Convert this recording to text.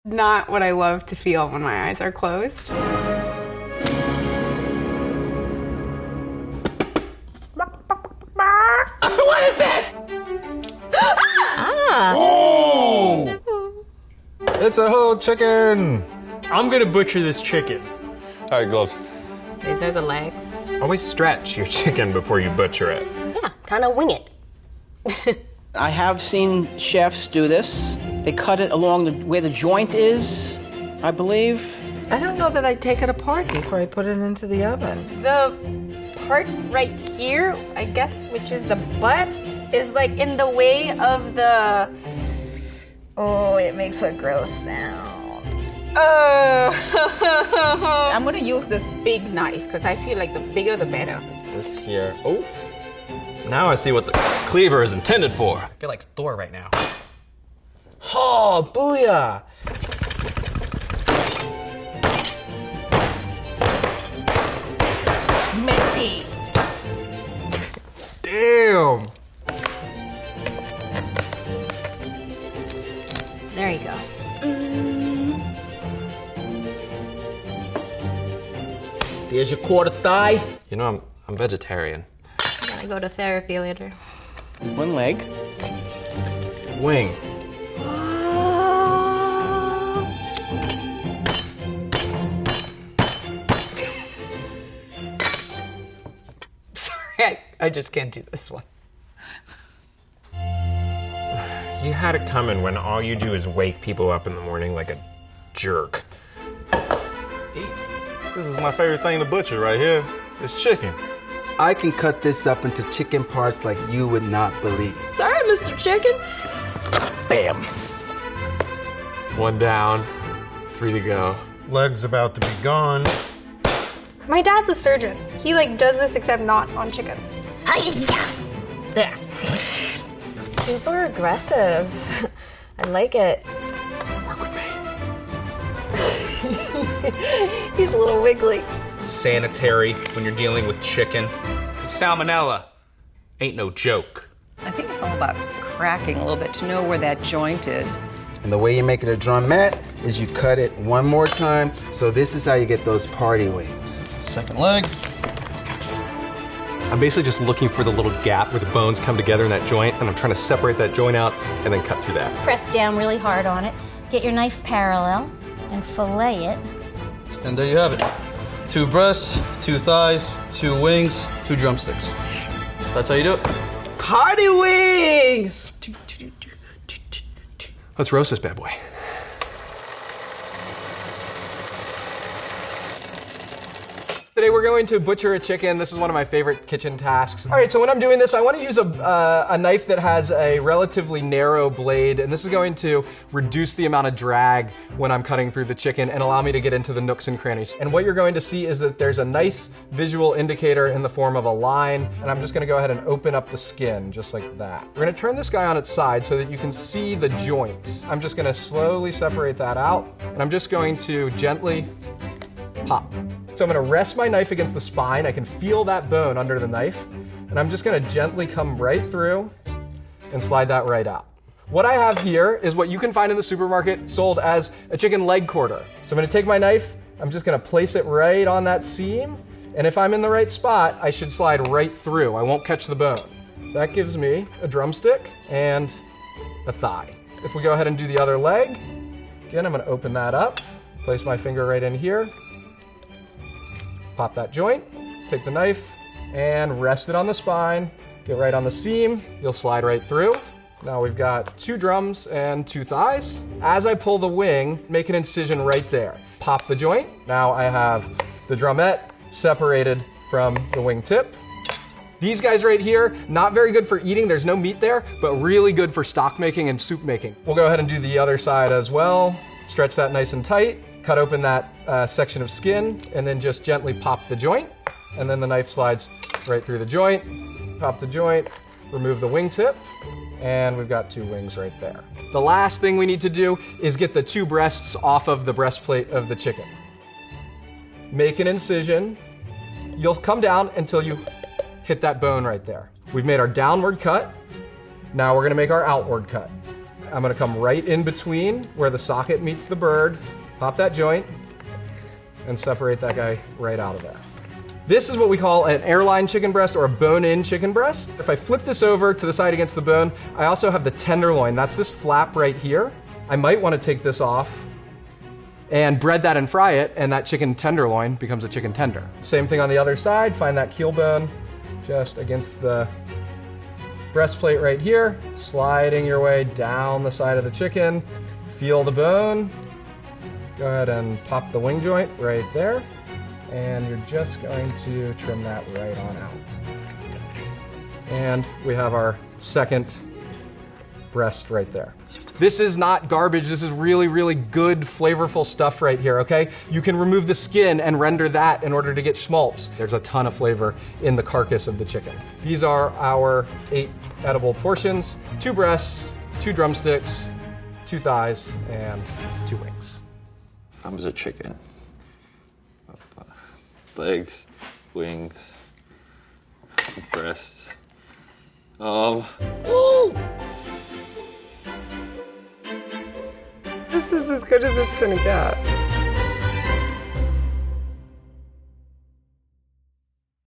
Not what I love to feel when my eyes are closed. What is that? Oh! It's a whole chicken! I'm gonna butcher this chicken. All right, gloves. These are the legs. Always stretch your chicken before you butcher it. Yeah, kind of wing it. I have seen chefs do this. They cut it along where the joint is, I believe. I don't know that I'd take it apart before I put it into the oven. The part right here, I guess, which is the butt, is like in the way of the... Oh, it makes a gross sound. I'm gonna use this big knife because I feel like the bigger the better. This here. Oh. Now I see what the cleaver is intended for. I feel like Thor right now. Oh, booyah! Messy. Damn! There you go. There's your quarter thigh. You know, I'm vegetarian. I'm gonna go to therapy later. One leg. Wing. Sorry, I just can't do this one. You had it coming when all you do is wake people up in the morning like a jerk. This is my favorite thing to butcher right here. It's chicken. I can cut this up into chicken parts like you would not believe. Sorry, Mr. Chicken. Bam. One down, 3 to go. Leg's about to be gone. My dad's a surgeon. He does this except not on chickens. There. Super aggressive. I like it. Work with me. He's a little wiggly. Sanitary when you're dealing with chicken. Salmonella ain't no joke. I think it's all about cracking a little bit to know where that joint is. And the way you make it a drumette is you cut it one more time. So this is how you get those party wings. Second leg. I'm basically just looking for the little gap where the bones come together in that joint, and I'm trying to separate that joint out and then cut through that. Press down really hard on it. Get your knife parallel and fillet it. And there you have it. 2 breasts, 2 thighs, 2 wings, 2 drumsticks. That's how you do it. Party wings! Let's roast this bad boy. Today we're going to butcher a chicken. This is one of my favorite kitchen tasks. All right, so when I'm doing this, I want to use a knife that has a relatively narrow blade, and this is going to reduce the amount of drag when I'm cutting through the chicken and allow me to get into the nooks and crannies. And what you're going to see is that there's a nice visual indicator in the form of a line, and I'm just gonna go ahead and open up the skin, just like that. We're gonna turn this guy on its side so that you can see the joint. I'm just gonna slowly separate that out, and I'm just going to gently pop. So I'm gonna rest my knife against the spine. I can feel that bone under the knife. And I'm just gonna gently come right through and slide that right out. What I have here is what you can find in the supermarket sold as a chicken leg quarter. So I'm gonna take my knife, I'm just gonna place it right on that seam. And if I'm in the right spot, I should slide right through. I won't catch the bone. That gives me a drumstick and a thigh. If we go ahead and do the other leg, again, I'm gonna open that up, place my finger right in here, pop that joint, take the knife, and rest it on the spine. Get right on the seam, you'll slide right through. Now we've got 2 drums and 2 thighs. As I pull the wing, make an incision right there. Pop the joint. Now I have the drumette separated from the wing tip. These guys right here, not very good for eating, there's no meat there, but really good for stock making and soup making. We'll go ahead and do the other side as well. Stretch that nice and tight. Cut open that section of skin and then just gently pop the joint. And then the knife slides right through the joint. Pop the joint, remove the wingtip, and we've got 2 wings right there. The last thing we need to do is get the 2 breasts off of the breastplate of the chicken. Make an incision. You'll come down until you hit that bone right there. We've made our downward cut. Now we're gonna make our outward cut. I'm gonna come right in between where the socket meets the bird, pop that joint, and separate that guy right out of there. This is what we call an airline chicken breast or a bone-in chicken breast. If I flip this over to the side against the bone, I also have the tenderloin. That's this flap right here. I might want to take this off and bread that and fry it, and that chicken tenderloin becomes a chicken tender. Same thing on the other side. Find that keel bone just against the breastplate right here, sliding your way down the side of the chicken. Feel the bone. Go ahead and pop the wing joint right there. And you're just going to trim that right on out. And we have our second breast right there. This is not garbage. This is really, really good, flavorful stuff right here, okay? You can remove the skin and render that in order to get schmaltz. There's a ton of flavor in the carcass of the chicken. These are our 8 edible portions: 2 breasts, 2 drumsticks, 2 thighs, and 2 wings. If I was a chicken, legs, wings, breasts. This is as good as it's gonna get.